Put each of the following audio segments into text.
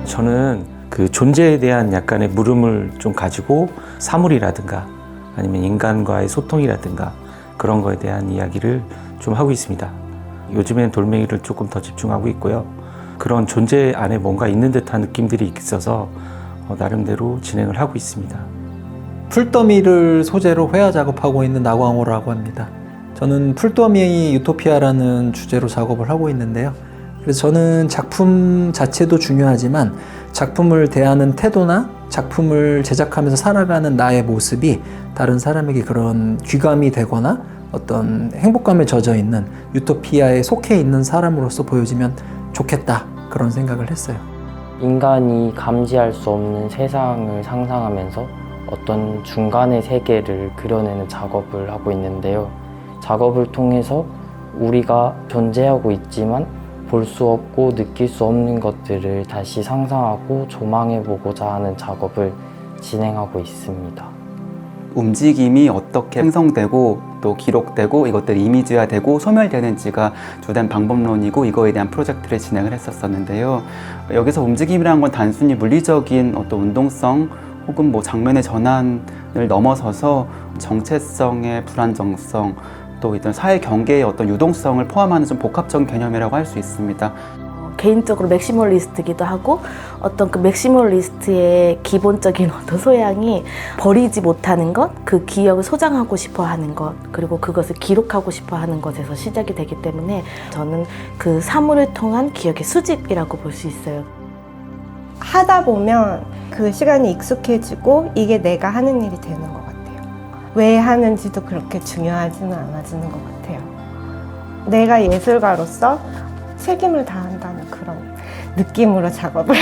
저는 그 존재에 대한 약간의 물음을 좀 가지고 사물이라든가 아니면 인간과의 소통이라든가 그런 거에 대한 이야기를 좀 하고 있습니다. 요즘엔 돌멩이를 조금 더 집중하고 있고요. 그런 존재 안에 뭔가 있는 듯한 느낌들이 있어서 나름대로 진행을 하고 있습니다. 풀더미를 소재로 회화 작업하고 있는 나광호라고 합니다. 저는 풀더미 유토피아라는 주제로 작업을 하고 있는데요. 그래서 저는 작품 자체도 중요하지만 작품을 대하는 태도나 작품을 제작하면서 살아가는 나의 모습이 다른 사람에게 그런 귀감이 되거나 어떤 행복감에 젖어 있는 유토피아에 속해 있는 사람으로서 보여지면 좋겠다, 그런 생각을 했어요. 인간이 감지할 수 없는 세상을 상상하면서 어떤 중간의 세계를 그려내는 작업을 하고 있는데요. 작업을 통해서 우리가 존재하고 있지만 볼 수 없고 느낄 수 없는 것들을 다시 상상하고 조망해보고자 하는 작업을 진행하고 있습니다. 움직임이 어떻게 생성되고 또 기록되고 이것들이 이미지화되고 소멸되는지가 주된 방법론이고 이거에 대한 프로젝트를 진행을 했었는데요. 여기서 움직임이라는 건 단순히 물리적인 어떤 운동성 혹은 뭐 장면의 전환을 넘어서서 정체성의 불안정성 또 이런 사회 경계의 어떤 유동성을 포함하는 좀 복합적인 개념이라고 할 수 있습니다. 개인적으로 맥시멀리스트기도 하고 어떤 그 맥시멀리스트의 기본적인 어떤 소양이 버리지 못하는 것, 그 기억을 소장하고 싶어 하는 것, 그리고 그것을 기록하고 싶어 하는 것에서 시작이 되기 때문에 저는 그 사물을 통한 기억의 수집이라고 볼 수 있어요. 하다 보면 그 시간이 익숙해지고 이게 내가 하는 일이 되는 것 같아요. 왜 하는지도 그렇게 중요하지는 않아지는 것 같아요. 내가 예술가로서 책임을 다한다는 그런 느낌으로 작업을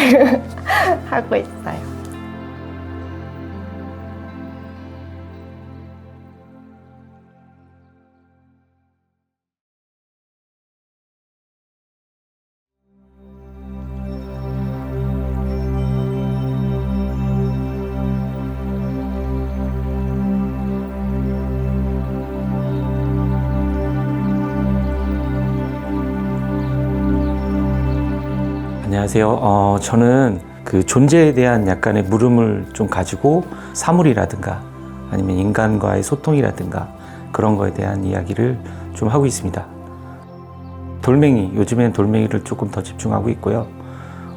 하고 있어요. 안녕하세요. 저는 그 존재에 대한 약간의 물음을 좀 가지고 사물이라든가 아니면 인간과의 소통이라든가 그런 거에 대한 이야기를 좀 하고 있습니다. 돌멩이, 요즘엔 돌멩이를 조금 더 집중하고 있고요.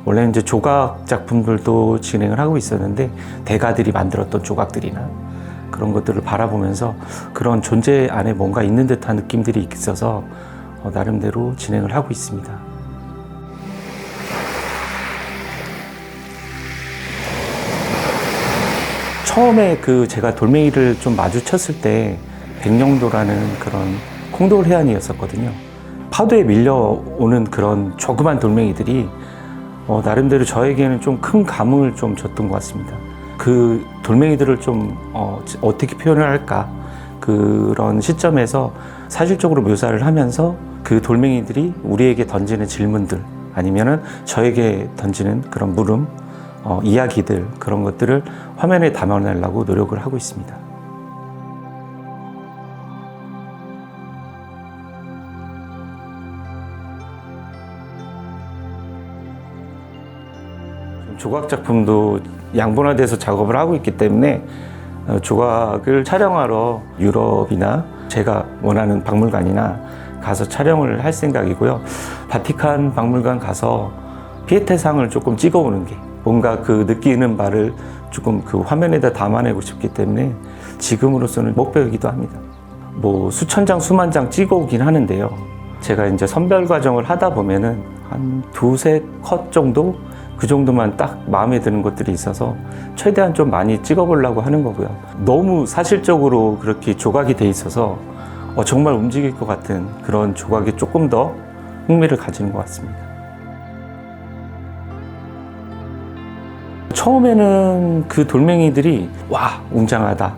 원래 이제 조각 작품들도 진행을 하고 있었는데 대가들이 만들었던 조각들이나 그런 것들을 바라보면서 그런 존재 안에 뭔가 있는 듯한 느낌들이 있어서 나름대로 진행을 하고 있습니다. 처음에 제가 돌멩이를 좀 마주쳤을 때 백령도라는 그런 콩돌 해안이었었거든요. 파도에 밀려오는 그런 조그만 돌멩이들이 나름대로 저에게는 좀 큰 감흥을 좀 줬던 것 같습니다. 그 돌멩이들을 좀 어떻게 표현을 할까, 그런 시점에서 사실적으로 묘사를 하면서 그 돌멩이들이 우리에게 던지는 질문들 아니면은 저에게 던지는 그런 물음, 이야기들, 그런 것들을 화면에 담아내려고 노력을 하고 있습니다. 조각 작품도 양분화돼서 작업을 하고 있기 때문에 조각을 촬영하러 유럽이나 제가 원하는 박물관이나 가서 촬영을 할 생각이고요. 바티칸 박물관 가서 피에테상을 조금 찍어오는 게 뭔가 그 느끼는 바를 조금 그 화면에다 담아내고 싶기 때문에 지금으로서는 목표이기도 합니다. 뭐 수천 장, 수만 장 찍어오긴 하는데요. 제가 이제 선별 과정을 하다 보면은 한 두세 컷 정도? 그 정도만 딱 마음에 드는 것들이 있어서 최대한 좀 많이 찍어보려고 하는 거고요. 너무 사실적으로 그렇게 조각이 돼 있어서 정말 움직일 것 같은 그런 조각에 조금 더 흥미를 가지는 것 같습니다. 처음에는 그 돌멩이들이 와, 웅장하다,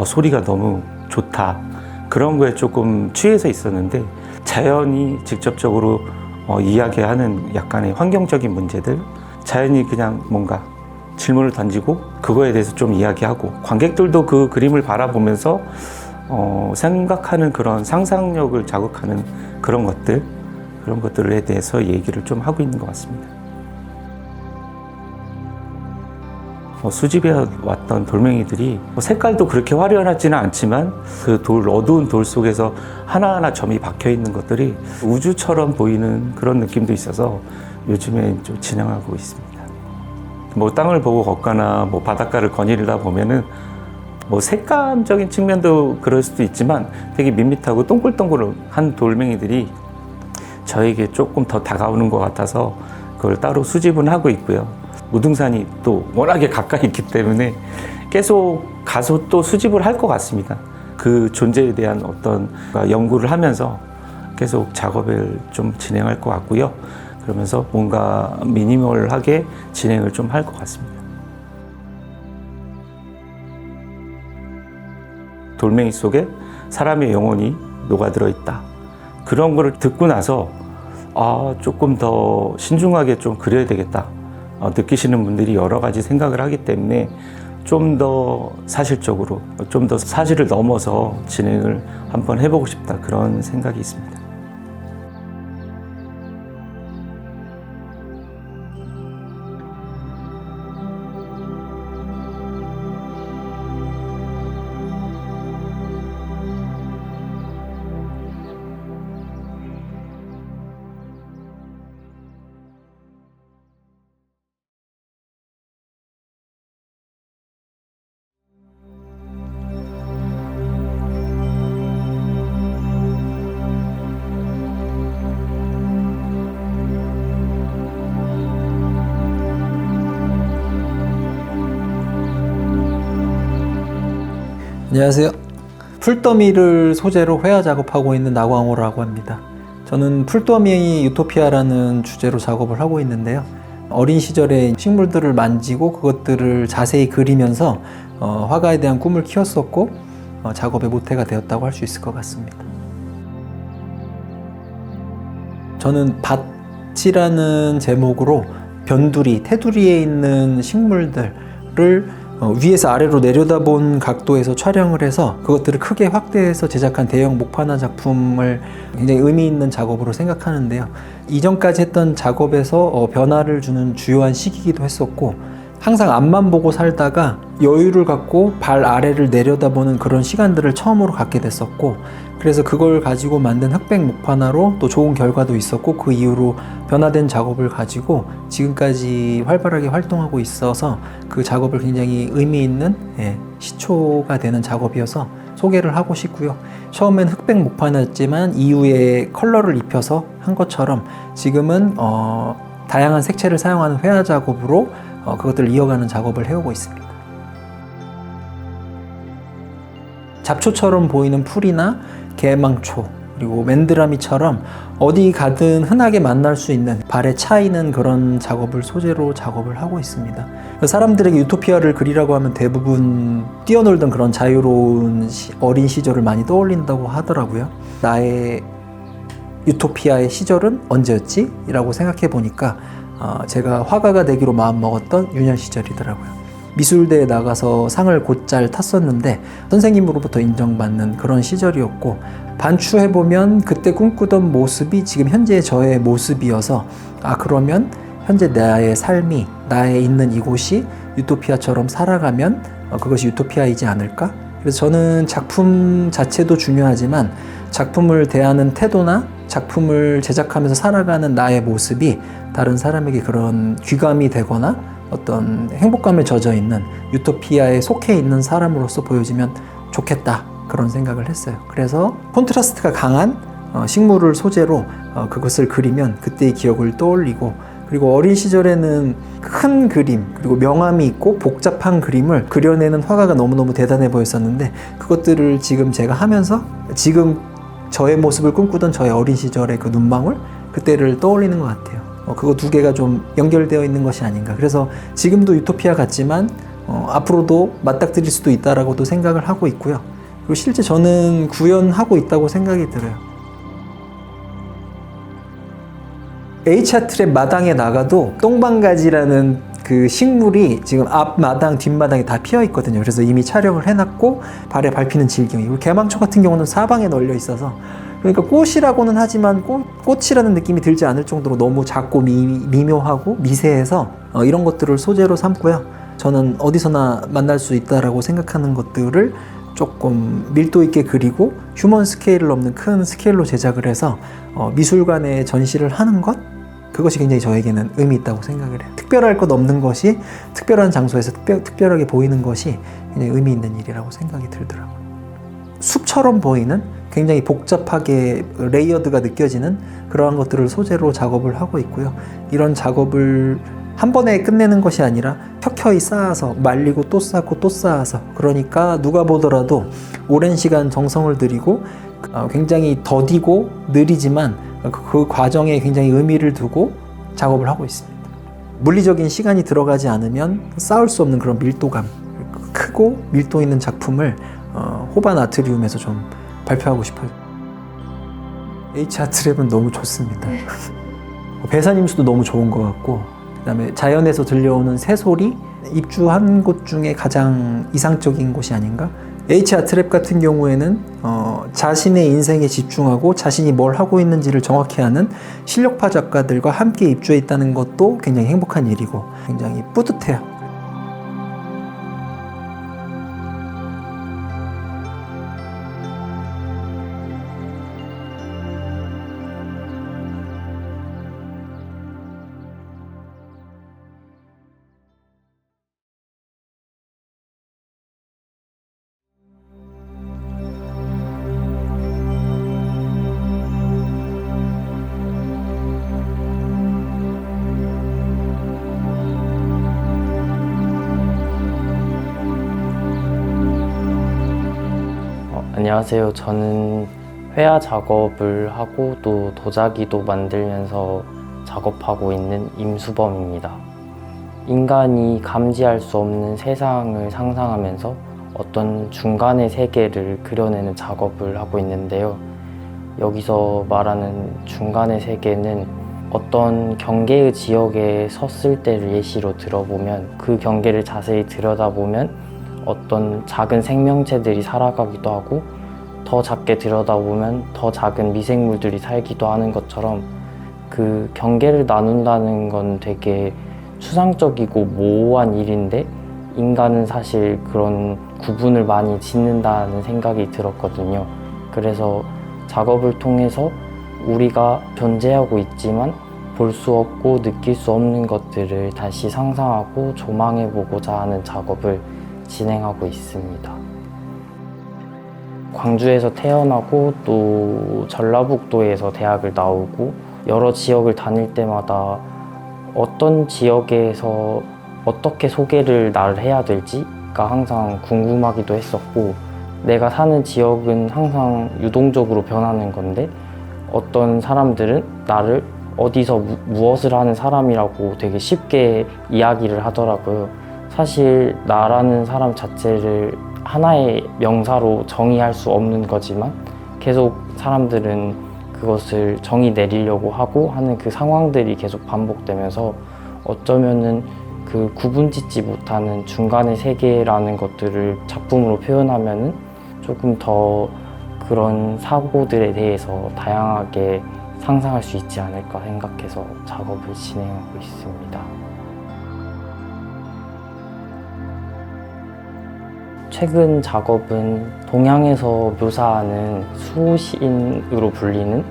소리가 너무 좋다, 그런 거에 조금 취해서 있었는데 자연이 직접적으로 이야기하는 약간의 환경적인 문제들, 자연이 그냥 뭔가 질문을 던지고 그거에 대해서 좀 이야기하고 관객들도 그 그림을 바라보면서 생각하는 그런 상상력을 자극하는 그런 것들에 대해서 얘기를 좀 하고 있는 것 같습니다. 수집해 왔던 돌멩이들이 색깔도 그렇게 화려하지는 않지만 그 어두운 돌 속에서 하나하나 점이 박혀 있는 것들이 우주처럼 보이는 그런 느낌도 있어서 요즘에 좀 진행하고 있습니다. 뭐 땅을 보고 걷거나 뭐 바닷가를 거닐다 보면은 뭐 색감적인 측면도 그럴 수도 있지만 되게 밋밋하고 동글동글한 돌멩이들이 저에게 조금 더 다가오는 것 같아서 그걸 따로 수집은 하고 있고요. 우등산이 또 워낙에 가까이 있기 때문에 계속 가서 또 수집을 할 것 같습니다. 그 존재에 대한 어떤 연구를 하면서 계속 작업을 좀 진행할 것 같고요. 그러면서 뭔가 미니멀하게 진행을 좀 할 것 같습니다. 돌멩이 속에 사람의 영혼이 녹아들어 있다. 그런 거를 듣고 나서 조금 더 신중하게 좀 그려야 되겠다. 느끼시는 분들이 여러 가지 생각을 하기 때문에 좀 더 사실적으로, 좀 더 사실을 넘어서 진행을 한번 해보고 싶다. 그런 생각이 있습니다. 안녕하세요. 풀더미를 소재로 회화 작업하고 있는 나광호라고 합니다. 저는 풀더미 유토피아라는 주제로 작업을 하고 있는데요. 어린 시절에 식물들을 만지고 그것들을 자세히 그리면서 화가에 대한 꿈을 키웠었고 작업의 모태가 되었다고 할 수 있을 것 같습니다. 저는 밭이라는 제목으로 변두리, 테두리에 있는 식물들을 위에서 아래로 내려다본 각도에서 촬영을 해서 그것들을 크게 확대해서 제작한 대형 목판화 작품을 굉장히 의미 있는 작업으로 생각하는데요. 이전까지 했던 작업에서 변화를 주는 주요한 시기이기도 했었고, 항상 앞만 보고 살다가 여유를 갖고 발 아래를 내려다보는 그런 시간들을 처음으로 갖게 됐었고, 그래서 그걸 가지고 만든 흑백 목판화로 또 좋은 결과도 있었고, 그 이후로 변화된 작업을 가지고 지금까지 활발하게 활동하고 있어서 그 작업을 굉장히 의미 있는 시초가 되는 작업이어서 소개를 하고 싶고요. 처음엔 흑백 목판화였지만 이후에 컬러를 입혀서 한 것처럼 지금은 다양한 색채를 사용하는 회화 작업으로 그것들을 이어가는 작업을 해오고 있습니다. 잡초처럼 보이는 풀이나 개망초, 그리고 맨드라미처럼 어디 가든 흔하게 만날 수 있는 발에 차이는 그런 작업을 소재로 작업을 하고 있습니다. 사람들에게 유토피아를 그리라고 하면 대부분 뛰어놀던 그런 자유로운 어린 시절을 많이 떠올린다고 하더라고요. 나의 유토피아의 시절은 언제였지? 라고 생각해 보니까 제가 화가가 되기로 마음먹었던 유년 시절이더라고요. 미술대에 나가서 상을 곧잘 탔었는데 선생님으로부터 인정받는 그런 시절이었고, 반추해보면 그때 꿈꾸던 모습이 지금 현재의 저의 모습이어서 그러면 현재 나의 삶이, 나의 있는 이곳이 유토피아처럼 살아가면 그것이 유토피아이지 않을까? 그래서 저는 작품 자체도 중요하지만 작품을 대하는 태도나 작품을 제작하면서 살아가는 나의 모습이 다른 사람에게 그런 귀감이 되거나 어떤 행복감에 젖어 있는 유토피아에 속해 있는 사람으로서 보여지면 좋겠다, 그런 생각을 했어요. 그래서 콘트라스트가 강한 식물을 소재로 그것을 그리면 그때의 기억을 떠올리고, 그리고 어린 시절에는 큰 그림, 그리고 명암이 있고 복잡한 그림을 그려내는 화가가 너무너무 대단해 보였었는데, 그것들을 지금 제가 하면서 지금 저의 모습을 꿈꾸던 저의 어린 시절의 그 눈망울, 그때를 떠올리는 것 같아요. 그거 두 개가 좀 연결되어 있는 것이 아닌가. 그래서 지금도 유토피아 같지만 앞으로도 맞닥뜨릴 수도 있다라고도 생각을 하고 있고요. 그리고 실제 저는 구현하고 있다고 생각이 들어요. H아트랩 마당에 나가도 똥방가지라는 그 식물이 지금 앞마당, 뒷마당에 다 피어 있거든요. 그래서 이미 촬영을 해놨고 발에 밟히는 질경이. 그리고 개망초 같은 경우는 사방에 널려 있어서, 그러니까 꽃이라고는 하지만 꽃이라는 느낌이 들지 않을 정도로 너무 작고 미묘하고 미세해서 이런 것들을 소재로 삼고요. 저는 어디서나 만날 수 있다라고 생각하는 것들을 조금 밀도 있게 그리고 휴먼 스케일을 넘는 큰 스케일로 제작을 해서 미술관에 전시를 하는 것, 그것이 굉장히 저에게는 의미 있다고 생각을 해요. 특별할 것 없는 것이 특별한 장소에서 특별하게 보이는 것이 굉장히 의미 있는 일이라고 생각이 들더라고요. 숲처럼 보이는 굉장히 복잡하게 레이어드가 느껴지는 그러한 것들을 소재로 작업을 하고 있고요. 이런 작업을 한 번에 끝내는 것이 아니라 켜켜이 쌓아서 말리고 또 쌓고 또 쌓아서, 그러니까 누가 보더라도 오랜 시간 정성을 들이고 굉장히 더디고 느리지만 그 과정에 굉장히 의미를 두고 작업을 하고 있습니다. 물리적인 시간이 들어가지 않으면 쌓을 수 없는 그런 밀도감, 크고 밀도 있는 작품을 호반 아트리움에서 좀 발표하고 싶어요. H아트랩은 너무 좋습니다. 배산임수도 너무 좋은 것 같고, 그 다음에 자연에서 들려오는 새소리, 입주한 곳 중에 가장 이상적인 곳이 아닌가? H아트랩 같은 경우에는 자신의 인생에 집중하고 자신이 뭘 하고 있는지를 정확히 아는 실력파 작가들과 함께 입주해 있다는 것도 굉장히 행복한 일이고 굉장히 뿌듯해요. 안녕하세요. 저는 회화 작업을 하고 또 도자기도 만들면서 작업하고 있는 임수범입니다. 인간이 감지할 수 없는 세상을 상상하면서 어떤 중간의 세계를 그려내는 작업을 하고 있는데요. 여기서 말하는 중간의 세계는 어떤 경계의 지역에 섰을 때를 예시로 들어보면, 그 경계를 자세히 들여다보면 어떤 작은 생명체들이 살아가기도 하고, 더 작게 들여다보면 더 작은 미생물들이 살기도 하는 것처럼, 그 경계를 나눈다는 건 되게 추상적이고 모호한 일인데 인간은 사실 그런 구분을 많이 짓는다는 생각이 들었거든요. 그래서 작업을 통해서 우리가 존재하고 있지만 볼 수 없고 느낄 수 없는 것들을 다시 상상하고 조망해보고자 하는 작업을 진행하고 있습니다. 광주에서 태어나고 또 전라북도에서 대학을 나오고 여러 지역을 다닐 때마다 어떤 지역에서 어떻게 소개를 나를 해야 될지가 항상 궁금하기도 했었고, 내가 사는 지역은 항상 유동적으로 변하는 건데 어떤 사람들은 나를 어디서 무엇을 하는 사람이라고 되게 쉽게 이야기를 하더라고요. 사실 나라는 사람 자체를 하나의 명사로 정의할 수 없는 거지만 계속 사람들은 그것을 정의 내리려고 하고 하는 그 상황들이 계속 반복되면서 어쩌면은 그 구분짓지 못하는 중간의 세계라는 것들을 작품으로 표현하면은 조금 더 그런 사고들에 대해서 다양하게 상상할 수 있지 않을까 생각해서 작업을 진행하고 있습니다. 최근 작업은 동양에서 묘사하는 수호신으로 불리는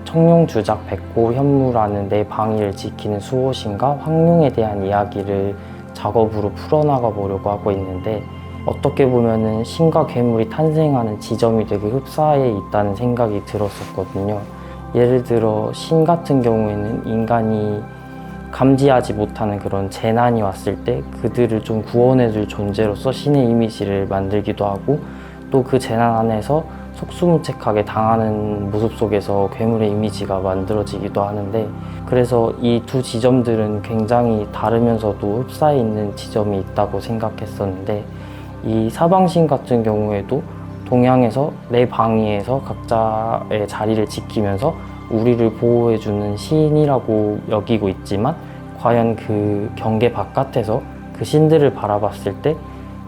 청룡주작 백호 현무라는 내 방위를 지키는 수호신과 황룡에 대한 이야기를 작업으로 풀어나가 보려고 하고 있는데, 어떻게 보면은 신과 괴물이 탄생하는 지점이 되게 흡사해 있다는 생각이 들었었거든요. 예를 들어 신 같은 경우에는 인간이 감지하지 못하는 그런 재난이 왔을 때 그들을 좀 구원해줄 존재로서 신의 이미지를 만들기도 하고, 또 그 재난 안에서 속수무책하게 당하는 모습 속에서 괴물의 이미지가 만들어지기도 하는데, 그래서 이 두 지점들은 굉장히 다르면서도 흡사해 있는 지점이 있다고 생각했었는데, 이 사방신 같은 경우에도 동양에서 내 방위에서 각자의 자리를 지키면서 우리를 보호해주는 신이라고 여기고 있지만, 과연 그 경계 바깥에서 그 신들을 바라봤을 때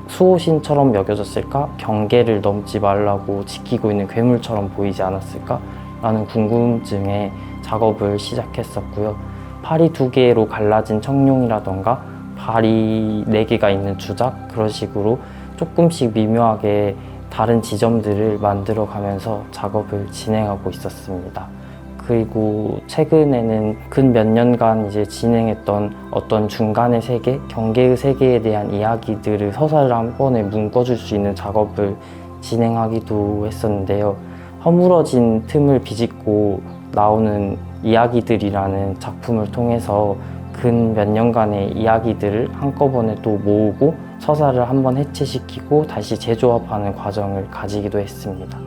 수호신처럼 여겨졌을까? 경계를 넘지 말라고 지키고 있는 괴물처럼 보이지 않았을까? 라는 궁금증에 작업을 시작했었고요. 팔이 두 개로 갈라진 청룡이라던가 다리 4개가 있는 주작 그런 식으로 조금씩 미묘하게 다른 지점들을 만들어 가면서 작업을 진행하고 있었습니다. 그리고 최근에는 근 몇 년간 이제 진행했던 어떤 중간의 세계, 경계의 세계에 대한 이야기들을 서사를 한 번에 묶어줄 수 있는 작업을 진행하기도 했었는데요. 허물어진 틈을 비집고 나오는 이야기들이라는 작품을 통해서 근 몇 년간의 이야기들을 한꺼번에 또 모으고 서사를 한번 해체시키고 다시 재조합하는 과정을 가지기도 했습니다.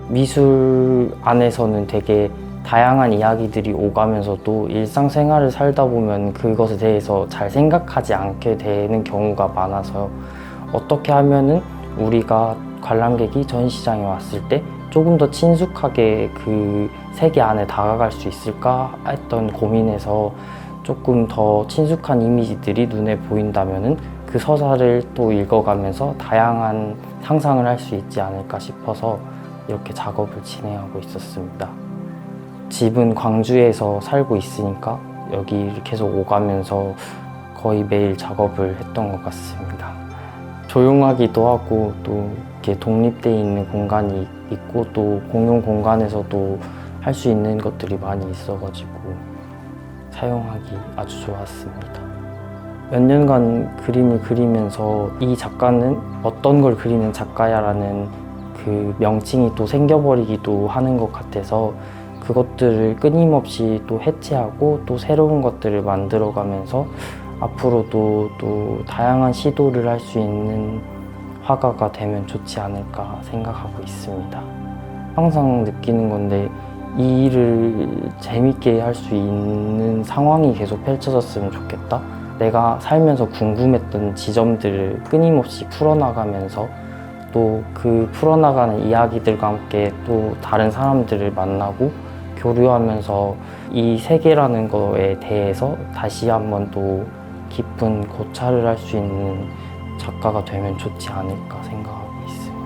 미술 안에서는 되게 다양한 이야기들이 오가면서도 일상생활을 살다 보면 그것에 대해서 잘 생각하지 않게 되는 경우가 많아서요. 어떻게 하면은 우리가 관람객이 전시장에 왔을 때 조금 더 친숙하게 그 세계 안에 다가갈 수 있을까 했던 고민에서 조금 더 친숙한 이미지들이 눈에 보인다면은 그 서사를 또 읽어가면서 다양한 상상을 할 수 있지 않을까 싶어서 이렇게 작업을 진행하고 있었습니다. 집은 광주에서 살고 있으니까 여기 계속 오가면서 거의 매일 작업을 했던 것 같습니다. 조용하기도 하고 또 이렇게 독립되어 있는 공간이 있고 또 공용 공간에서도 할 수 있는 것들이 많이 있어가지고 사용하기 아주 좋았습니다. 몇 년간 그림을 그리면서 이 작가는 어떤 걸 그리는 작가야라는 그 명칭이 또 생겨버리기도 하는 것 같아서 그것들을 끊임없이 또 해체하고 또 새로운 것들을 만들어가면서 앞으로도 또 다양한 시도를 할 수 있는 화가가 되면 좋지 않을까 생각하고 있습니다. 항상 느끼는 건데 이 일을 재밌게 할 수 있는 상황이 계속 펼쳐졌으면 좋겠다. 내가 살면서 궁금했던 지점들을 끊임없이 풀어나가면서 또 그 풀어나가는 이야기들과 함께 또 다른 사람들을 만나고 교류하면서 이 세계라는 거에 대해서 다시 한번 또 깊은 고찰을 할 수 있는 작가가 되면 좋지 않을까 생각하고 있습니다.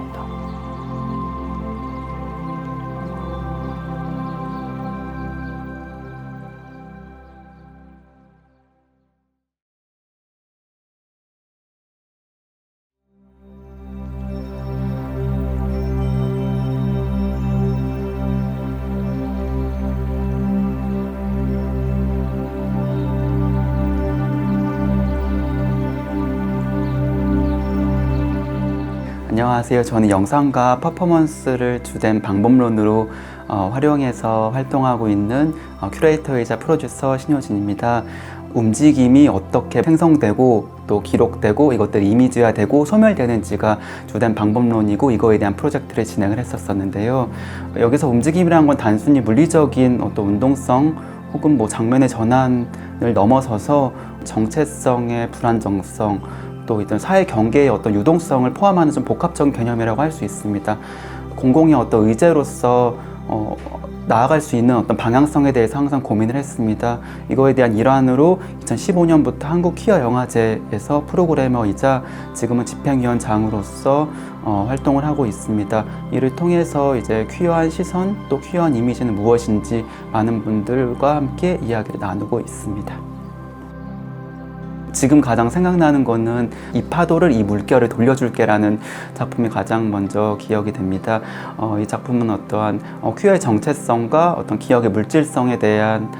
안녕하세요. 저는 영상과 퍼포먼스를 주된 방법론으로 활용해서 활동하고 있는 큐레이터이자 프로듀서 신효진입니다. 움직임이 어떻게 생성되고 또 기록되고 이것들이 이미지화되고 소멸되는지가 주된 방법론이고 이거에 대한 프로젝트를 진행을 했었는데요. 여기서 움직임이라는 건 단순히 물리적인 어떤 운동성 혹은 뭐 장면의 전환을 넘어서서 정체성의 불안정성 또 이런 사회 경계의 어떤 유동성을 포함하는 좀 복합적인 개념이라고 할 수 있습니다. 공공의 어떤 의제로서 나아갈 수 있는 어떤 방향성에 대해서 항상 고민을 했습니다. 이거에 대한 일환으로 2015년부터 한국 퀴어 영화제에서 프로그래머이자 지금은 집행위원장으로서 활동을 하고 있습니다. 이를 통해서 이제 퀴어한 시선 또 퀴어한 이미지는 무엇인지 많은 분들과 함께 이야기를 나누고 있습니다. 지금 가장 생각나는 거는 이 파도를 이 물결을 돌려줄게라는 작품이 가장 먼저 기억이 됩니다. 이 작품은 어떠한 퀴어의 정체성과 어떤 기억의 물질성에 대한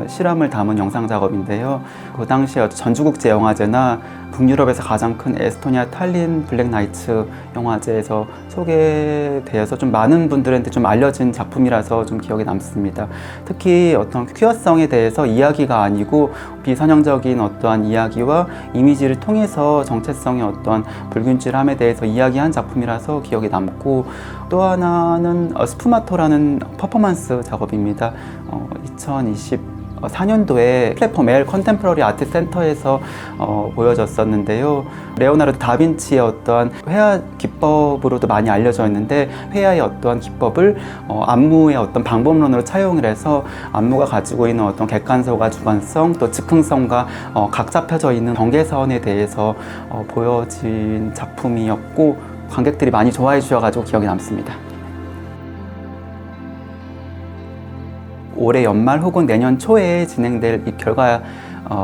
실험을 담은 영상 작업인데요. 그 당시에 전주국제영화제나 북유럽에서 가장 큰 에스토니아 탈린 블랙나이츠 영화제에서 소개되어서 좀 많은 분들한테 좀 알려진 작품이라서 좀 기억에 남습니다. 특히 어떤 퀴어성에 대해서 이야기가 아니고 비선형적인 어떠한 이야기와 이미지를 통해서 정체성의 어떤 불균질함에 대해서 이야기한 작품이라서 기억에 남고, 또 하나는 스푸마토라는 퍼포먼스 작업입니다. 2024년도에 플랫폼 L 컨템포러리 아트 센터에서 보여졌었는데요. 레오나르도 다빈치의 어떠한 회화 기법으로도 많이 알려져 있는데, 회화의 어떠한 기법을 안무의 어떤 방법론으로 차용을 해서 안무가 가지고 있는 어떤 객관성과 주관성 또 즉흥성과 각 잡혀져 있는 경계선에 대해서 보여진 작품이었고, 관객들이 많이 좋아해 주셔가지고 기억에 남습니다. 올해 연말 혹은 내년 초에 진행될 이 결과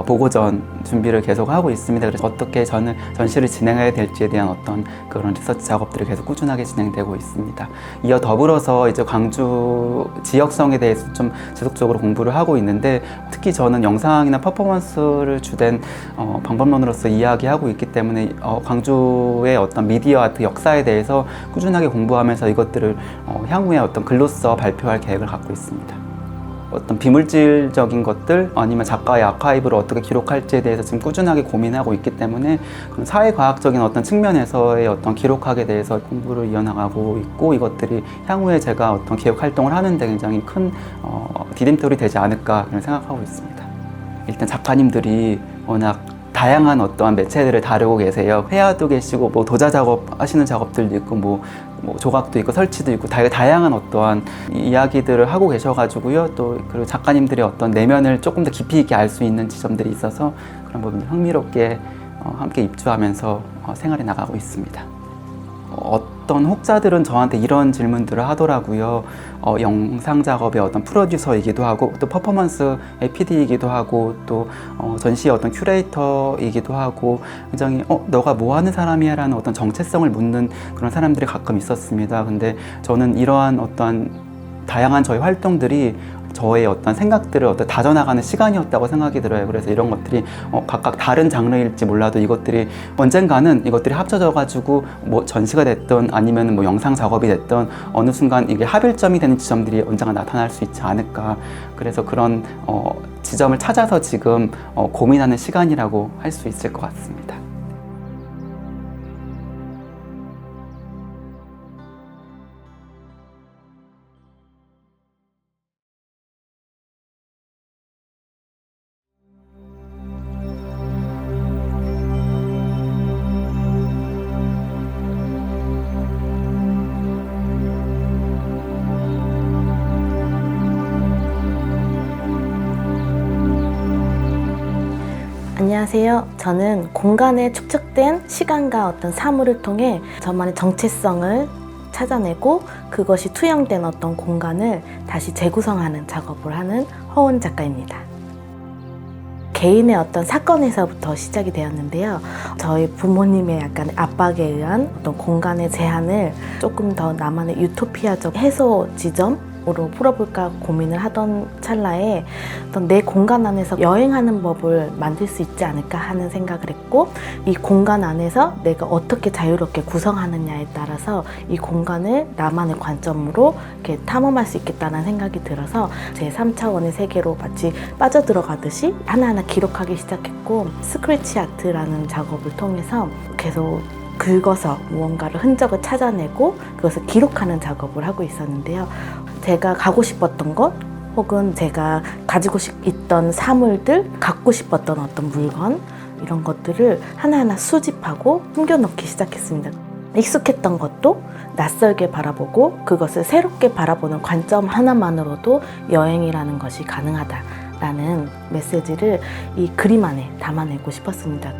보고전 준비를 계속 하고 있습니다. 그래서 어떻게 저는 전시를 진행해야 될지에 대한 어떤 그런 리서치 작업들이 계속 꾸준하게 진행되고 있습니다. 이어 더불어서 이제 광주 지역성에 대해서 좀 지속적으로 공부를 하고 있는데, 특히 저는 영상이나 퍼포먼스를 주된 방법론으로서 이야기하고 있기 때문에 광주의 어떤 미디어 아트 역사에 대해서 꾸준하게 공부하면서 이것들을 향후에 어떤 글로써 발표할 계획을 갖고 있습니다. 어떤 비물질적인 것들 아니면 작가의 아카이브를 어떻게 기록할지에 대해서 지금 꾸준하게 고민하고 있기 때문에 그런 사회과학적인 어떤 측면에서의 어떤 기록학에 대해서 공부를 이어나가고 있고, 이것들이 향후에 제가 어떤 기획 활동을 하는데 굉장히 큰 디딤돌이 되지 않을까 생각하고 있습니다. 일단 작가님들이 워낙 다양한 어떠한 매체들을 다루고 계세요. 회화도 계시고 뭐 도자 작업 하시는 작업들도 있고 뭐 조각도 있고 설치도 있고 다양한 어떠한 이야기들을 하고 계셔가지고요. 또 그리고 작가님들의 어떤 내면을 조금 더 깊이 있게 알 수 있는 지점들이 있어서 그런 부분을 흥미롭게 함께 입주하면서 생활해 나가고 있습니다. 어떤 혹자들은 저한테 이런 질문들을 하더라고요. 영상 작업의 어떤 프로듀서이기도 하고 또 퍼포먼스의 PD이기도 하고 또 전시의 어떤 큐레이터이기도 하고 굉장히 너가 뭐 하는 사람이야 라는 어떤 정체성을 묻는 그런 사람들이 가끔 있었습니다. 근데 저는 이러한 어떤 다양한 저희 활동들이 저의 어떤 생각들을 다져나가는 시간이었다고 생각이 들어요. 그래서 이런 것들이 각각 다른 장르일지 몰라도 이것들이 언젠가는 이것들이 합쳐져가지고 뭐 전시가 됐든 아니면 뭐 영상 작업이 됐든 어느 순간 이게 합일점이 되는 지점들이 언젠가 나타날 수 있지 않을까. 그래서 그런 지점을 찾아서 지금 고민하는 시간이라고 할 수 있을 것 같습니다. 안녕하세요. 저는 공간에 축적된 시간과 어떤 사물을 통해 저만의 정체성을 찾아내고 그것이 투영된 어떤 공간을 다시 재구성하는 작업을 하는 허은 작가입니다. 개인의 어떤 사건에서부터 시작이 되었는데요. 저희 부모님의 약간 압박에 의한 어떤 공간의 제한을 조금 더 나만의 유토피아적 해소 지점으로 풀어볼까 고민을 하던 찰나에 어떤 내 공간 안에서 여행하는 법을 만들 수 있지 않을까 하는 생각을 했고, 이 공간 안에서 내가 어떻게 자유롭게 구성하느냐에 따라서 이 공간을 나만의 관점으로 이렇게 탐험할 수 있겠다는 생각이 들어서 제 3차원의 세계로 마치 빠져들어가듯이 하나하나 기록하기 시작했고, 스크래치 아트라는 작업을 통해서 계속 긁어서 무언가를 흔적을 찾아내고 그것을 기록하는 작업을 하고 있었는데요. 제가 가고 싶었던 것 혹은 제가 가지고 있던 사물들, 갖고 싶었던 어떤 물건, 이런 것들을 하나하나 수집하고 숨겨놓기 시작했습니다. 익숙했던 것도 낯설게 바라보고 그것을 새롭게 바라보는 관점 하나만으로도 여행이라는 것이 가능하다라는 메시지를 이 그림 안에 담아내고 싶었습니다.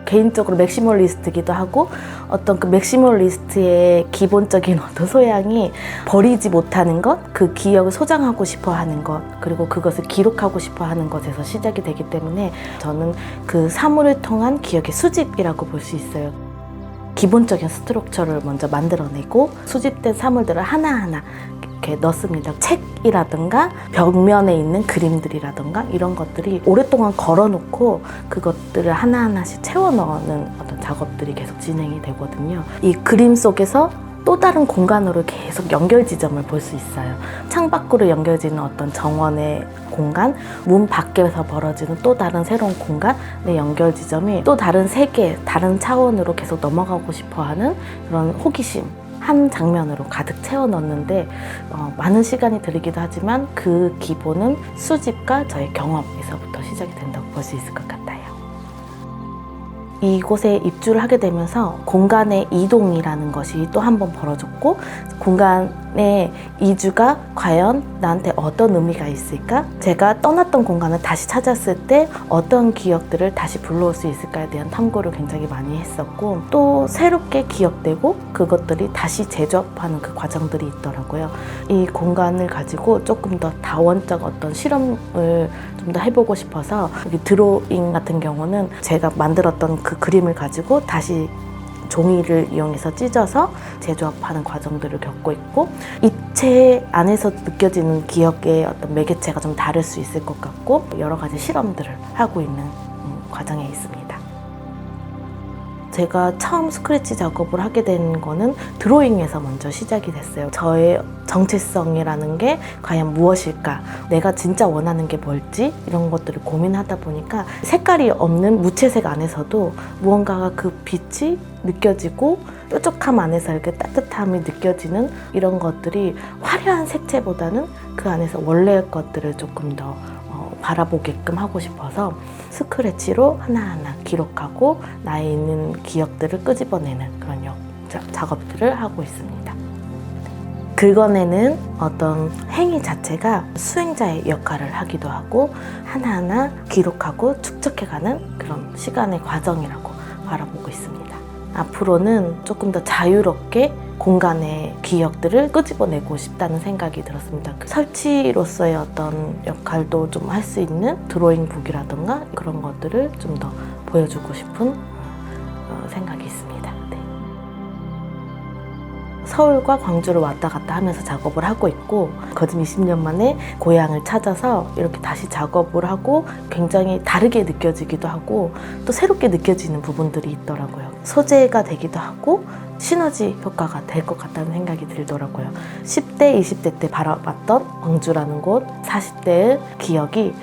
개인적으로 맥시멀리스트이기도 하고 어떤 그 맥시멀리스트의 기본적인 어떤 소양이 버리지 못하는 것, 그 기억을 소장하고 싶어 하는 것, 그리고 그것을 기록하고 싶어 하는 것에서 시작이 되기 때문에 저는 그 사물을 통한 기억의 수집이라고 볼 수 있어요. 기본적인 스트럭처를 먼저 만들어내고 수집된 사물들을 하나하나 이렇게 넣습니다. 책이라든가 벽면에 있는 그림들이라든가 이런 것들이 오랫동안 걸어놓고 그것들을 하나하나씩 채워 넣는 어떤 작업들이 계속 진행이 되거든요. 이 그림 속에서 또 다른 공간으로 계속 연결 지점을 볼 수 있어요. 창밖으로 연결지는 어떤 정원의 공간, 문 밖에서 벌어지는 또 다른 새로운 공간의 연결 지점이 또 다른 세계, 다른 차원으로 계속 넘어가고 싶어하는 그런 호기심, 한 장면으로 가득 채워 넣는데 많은 시간이 들이기도 하지만 그 기본은 수집과 저의 경험에서부터 시작이 된다고 볼 수 있을 것 같아요. 이곳에 입주를 하게 되면서 공간의 이동이라는 것이 또 한 번 벌어졌고, 공간 공간의 이주가 과연 나한테 어떤 의미가 있을까? 제가 떠났던 공간을 다시 찾았을 때 어떤 기억들을 다시 불러올 수 있을까에 대한 탐구를 굉장히 많이 했었고, 또 새롭게 기억되고 그것들이 다시 재조합하는 그 과정들이 있더라고요. 이 공간을 가지고 조금 더 다원적 어떤 실험을 좀 더 해보고 싶어서, 여기 드로잉 같은 경우는 제가 만들었던 그 그림을 가지고 다시 종이를 이용해서 찢어서 재조합하는 과정들을 겪고 있고, 입체 안에서 느껴지는 기억의 어떤 매개체가 좀 다를 수 있을 것 같고, 여러 가지 실험들을 하고 있는 과정에 있습니다. 제가 처음 스크래치 작업을 하게 된 거는 드로잉에서 먼저 시작이 됐어요. 저의 정체성이라는 게 과연 무엇일까? 내가 진짜 원하는 게 뭘지? 이런 것들을 고민하다 보니까 색깔이 없는 무채색 안에서도 무언가가 그 빛이 느껴지고 뾰족함 안에서 이렇게 따뜻함이 느껴지는 이런 것들이 화려한 색채보다는 그 안에서 원래의 것들을 조금 더 바라보게끔 하고 싶어서 스크래치로 하나하나 기록하고 나에 있는 기억들을 끄집어내는 그런 작업들을 하고 있습니다. 긁어내는 어떤 행위 자체가 수행자의 역할을 하기도 하고 하나하나 기록하고 축적해가는 그런 시간의 과정이라고 바라보고 있습니다. 앞으로는 조금 더 자유롭게 공간의 기억들을 끄집어내고 싶다는 생각이 들었습니다. 그 설치로서의 어떤 역할도 좀 할 수 있는 드로잉북이라든가 그런 것들을 좀 더 보여주고 싶은 생각이 있습니다. 네. 서울과 광주를 왔다 갔다 하면서 작업을 하고 있고, 거듭 20년 만에 고향을 찾아서 이렇게 다시 작업을 하고 굉장히 다르게 느껴지기도 하고 또 새롭게 느껴지는 부분들이 있더라고요. 소재가 되기도 하고 시너지 효과가 될 것 같다는 생각이 들더라고요. 10대, 20대 때 바라봤던 광주라는 곳, 40대의 기억이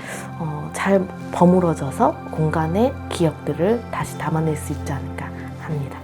잘 버무러져서 공간의 기억들을 다시 담아낼 수 있지 않을까 합니다.